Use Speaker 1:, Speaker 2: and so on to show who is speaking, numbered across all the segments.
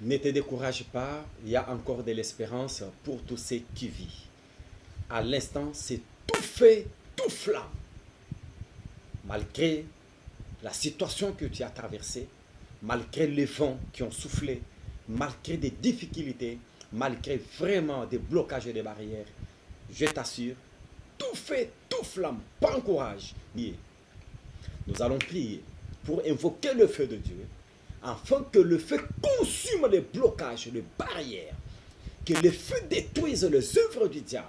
Speaker 1: Ne te décourage pas, il y a encore de l'espérance pour tous ceux qui vivent. À l'instant, c'est tout fait, tout flamme. Malgré la situation que tu as traversée, malgré les vents qui ont soufflé, malgré des difficultés, malgré vraiment des blocages et des barrières, je t'assure, tout fait, tout flamme, prends courage. Nous allons prier pour invoquer le feu de Dieu, afin que le feu consume les blocages, les barrières, que le feu détruise les œuvres du diable,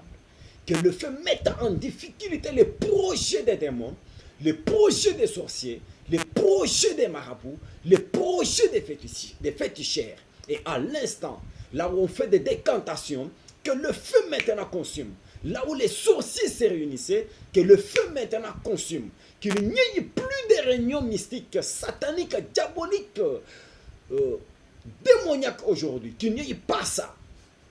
Speaker 1: que le feu mette en difficulté les projets des démons, les projets des sorciers, les projets des marabouts, les projets des féticheurs. Et à l'instant, là où on fait des décantations, que le feu maintenant consume. Là où les sorciers se réunissaient, que le feu maintenant consume. Qu'il n'y ait plus de réunions mystiques, sataniques, diaboliques, démoniaques aujourd'hui. Qu'il n'y ait pas ça.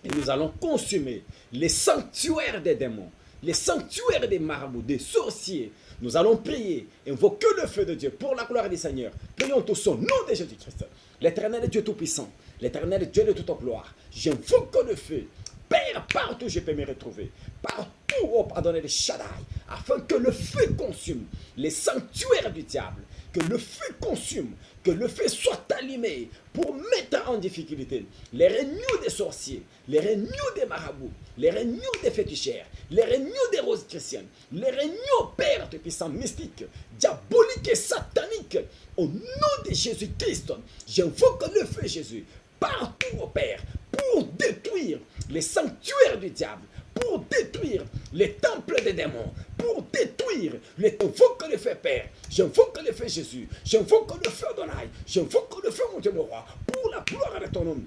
Speaker 1: Et nous allons consumer les sanctuaires des démons, les sanctuaires des marabouts, des sorciers. Nous allons prier, invoquer le feu de Dieu pour la gloire du Seigneur. Prions tous au nom de Jésus-Christ. L'Éternel Dieu Tout-Puissant, l'Éternel Dieu de toute gloire. J'invoque le feu. Père, partout je peux me retrouver. Partout, oh pardonnez les Shaddai, afin que le feu consume les sanctuaires du diable. Que le feu consume, que le feu soit allumé pour mettre en difficulté les réunions des sorciers, les réunions des marabouts, les réunions des féticheurs, les réunions des roses chrétiennes, les réunions, Père de puissants mystiques, diaboliques et sataniques. Au nom de Jésus-Christ, j'invoque le feu Jésus partout, au Père, pour détruire les sanctuaires du diable, pour détruire les temples des démons, pour détruire les... J'invoque le feu Père, j'invoque le feu Jésus, j'invoque le feu Adonai, j'invoque le feu mon Dieu le roi, pour la gloire de ton nom.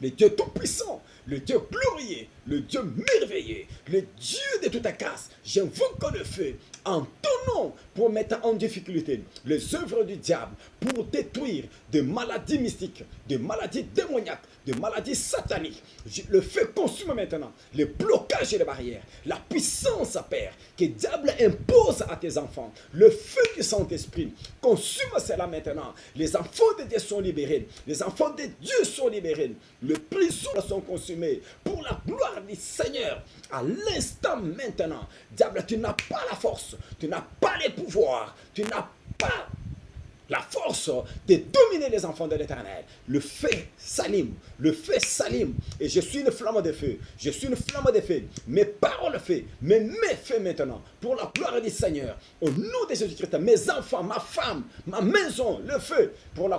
Speaker 1: Le Dieu tout-puissant, le Dieu glorieux, le Dieu merveilleux, le Dieu de toute grâce, j'invoque le feu en ton nom pour mettre en difficulté les œuvres du diable, pour détruire des maladies mystiques, des maladies démoniaques, des maladies sataniques. Le feu consume maintenant les blocages et les barrières, la puissance, Père, que le diable impose à tes enfants. Le feu du Saint-Esprit consume cela maintenant. Les enfants de Dieu sont libérés, les enfants de Dieu sont libérés. Les prisons sont consumées pour la gloire du Seigneur. À l'instant maintenant, diable, tu n'as pas la force, tu n'as pas les pouvoirs, tu n'as pas la force de dominer les enfants de l'Éternel. Le feu s'allume, le feu s'allume. Et je suis une flamme de feu, je suis une flamme de feu. Mes paroles feu, mes feu maintenant, pour la gloire du Seigneur. Au nom de Jésus-Christ, mes enfants, ma femme, ma maison, le feu, pour la